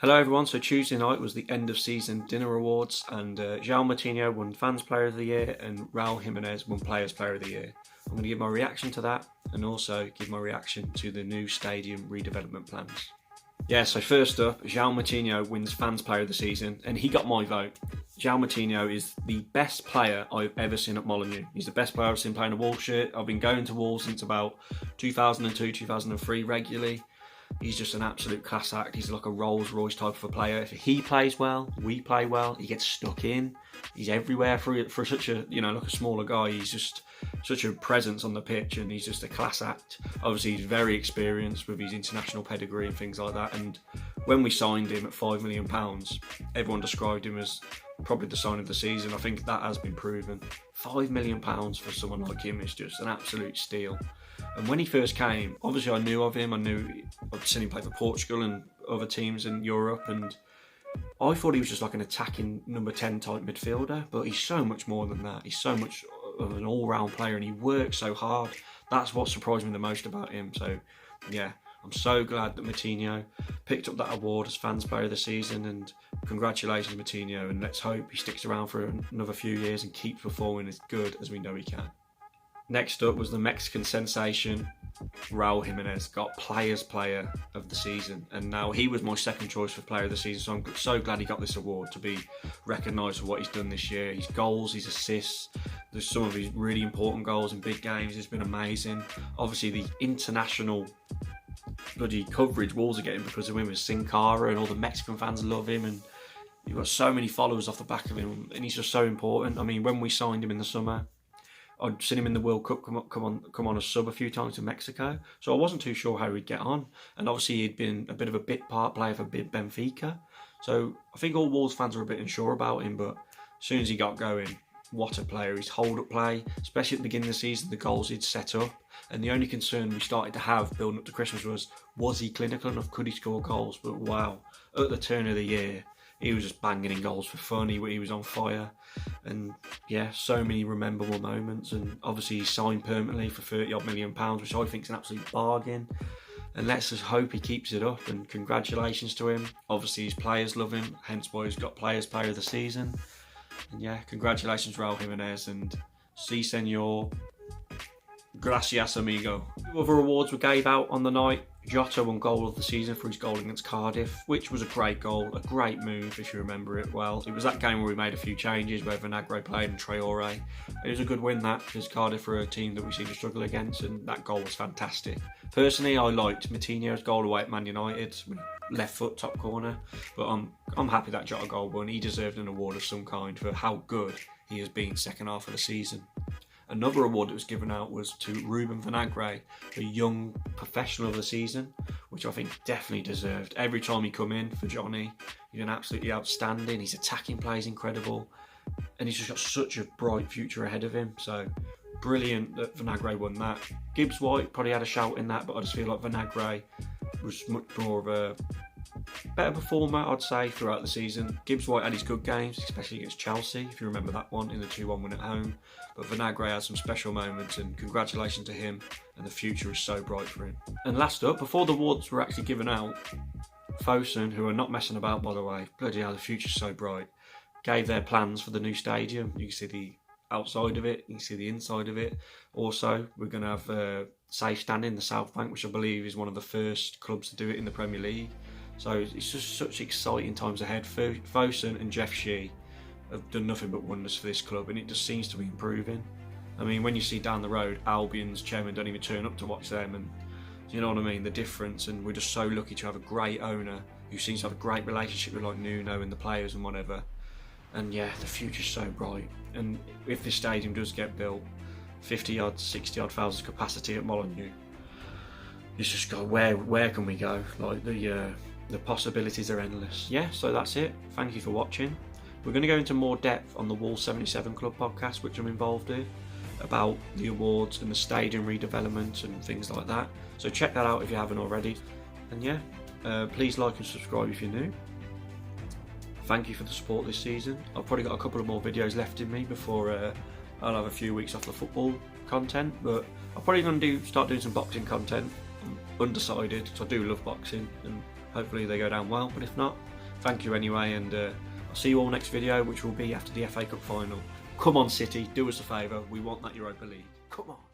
Hello everyone, so Tuesday night was the end of season dinner awards and João Moutinho won Fans Player of the Year and Raúl Jimenez won Players Player of the Year. I'm going to give my reaction to that and also give my reaction to the new stadium redevelopment plans. Yeah, so first up, João Moutinho wins Fans Player of the Season and he got my vote. João Moutinho is the best player I've ever seen at Moutinho. He's the best player I've seen playing a Wolves shirt. I've been going to Wolves since about 2002, 2003 regularly. He's just an absolute class act. He's like a Rolls Royce type of a player. If he plays well, we play well. He gets stuck in. He's everywhere for such a, like a smaller guy. He's just such a presence on the pitch and he's just a class act. Obviously, he's very experienced with his international pedigree and things like that. And when we signed him at £5 million, everyone described him as probably the sign of the season. I think that has been proven. £5 million for someone like him is just an absolute steal. And when he first came, obviously I knew of him. I'd seen him play for Portugal and other teams in Europe, and I thought he was just like an attacking number 10 type midfielder, but he's so much more than that. He's so much of an all-round player and he works so hard. That's what surprised me the most about him. So yeah, I'm so glad that Moutinho picked up that award as Fans Player of the Season, and congratulations Moutinho, and let's hope he sticks around for another few years and keeps performing as good as we know he can. Next up was the Mexican sensation, Raúl Jimenez, got Players Player of the Season, and now he was my second choice for Player of the Season, so I'm so glad he got this award to be recognised for what he's done this year. His goals, his assists, there's some of his really important goals in big games, it's been amazing. Obviously the international bloody coverage Wolves are getting because of him with Sin Cara, and all the Mexican fans love him, and you've got so many followers off the back of him, and he's just so important. I mean, when we signed him in the summer, I'd seen him in the World Cup come on a sub a few times to Mexico, so I wasn't too sure how he'd get on. And obviously he'd been a bit of a bit part player for Benfica, so I think all Wolves fans were a bit unsure about him. But as soon as he got going, what a player! His hold-up play, especially at the beginning of the season, the goals he'd set up. And the only concern we started to have building up to Christmas was he clinical enough? Could he score goals? But wow, at the turn of the year, he was just banging in goals for fun. He was on fire. And yeah, so many memorable moments. And obviously he's signed permanently for £30 million, which I think is an absolute bargain. And let's just hope he keeps it up. And congratulations to him. Obviously his players love him, hence why he's got Players Player of the Season. And yeah, congratulations Raúl Jimenez, and si señor, gracias amigo. Other awards were gave out on the night. Jota won Goal of the Season for his goal against Cardiff, which was a great goal, a great move if you remember it well. It was that game where we made a few changes, where Vinagre played and Traore. It was a good win that, because Cardiff are a team that we seem to struggle against, and that goal was fantastic. Personally, I liked Moutinho's goal away at Man United, left foot top corner, but I'm happy that Jota goal won. He deserved an award of some kind for how good he has been second half of the season. Another award that was given out was to Ruben Vinagre, the young professional of the season, which I think definitely deserved. Every time he come in for Johnny, he's been absolutely outstanding. His attacking play is incredible, and he's just got such a bright future ahead of him. So brilliant that Vinagre won that. Gibbs White probably had a shout in that, but I just feel like Vinagre was much more of a better performer, I'd say, throughout the season. Gibbs White had his good games, especially against Chelsea, if you remember that one, in the 2-1 win at home. But Vinagre had some special moments, and congratulations to him, and the future is so bright for him. And last up, before the awards were actually given out, Fosun, who are not messing about by the way, bloody hell, the future's so bright, gave their plans for the new stadium. You can see the outside of it, you can see the inside of it. Also, we're going to have safe standing in the South Bank, which I believe is one of the first clubs to do it in the Premier League. So it's just such exciting times ahead. Fosun and Jeff Shee have done nothing but wonders for this club, and it just seems to be improving. I mean, when you see down the road, Albion's chairman don't even turn up to watch them, and you know what I mean, the difference. And we're just so lucky to have a great owner who seems to have a great relationship with like Nuno and the players and whatever. And yeah, the future's so bright. And if this stadium does get built, 50-odd, 60-odd thousand capacity at Moutinho, it's just go, where can we go? Like the possibilities are endless. Yeah, so that's it. Thank you for watching. We're going to go into more depth on the Wolves 77 Club podcast, which I'm involved in, about the awards and the stadium redevelopment and things like that. So check that out if you haven't already. And yeah, please like and subscribe if you're new. Thank you for the support this season. I've probably got a couple of more videos left in me before I'll have a few weeks off the football content, but I'm probably going to start doing some boxing content. I'm undecided, because I do love boxing, and Hopefully they go down well, but if not, thank you anyway, and I'll see you all next video, which will be after the FA Cup final. Come on City, do us a favour, we want that Europa League. Come on.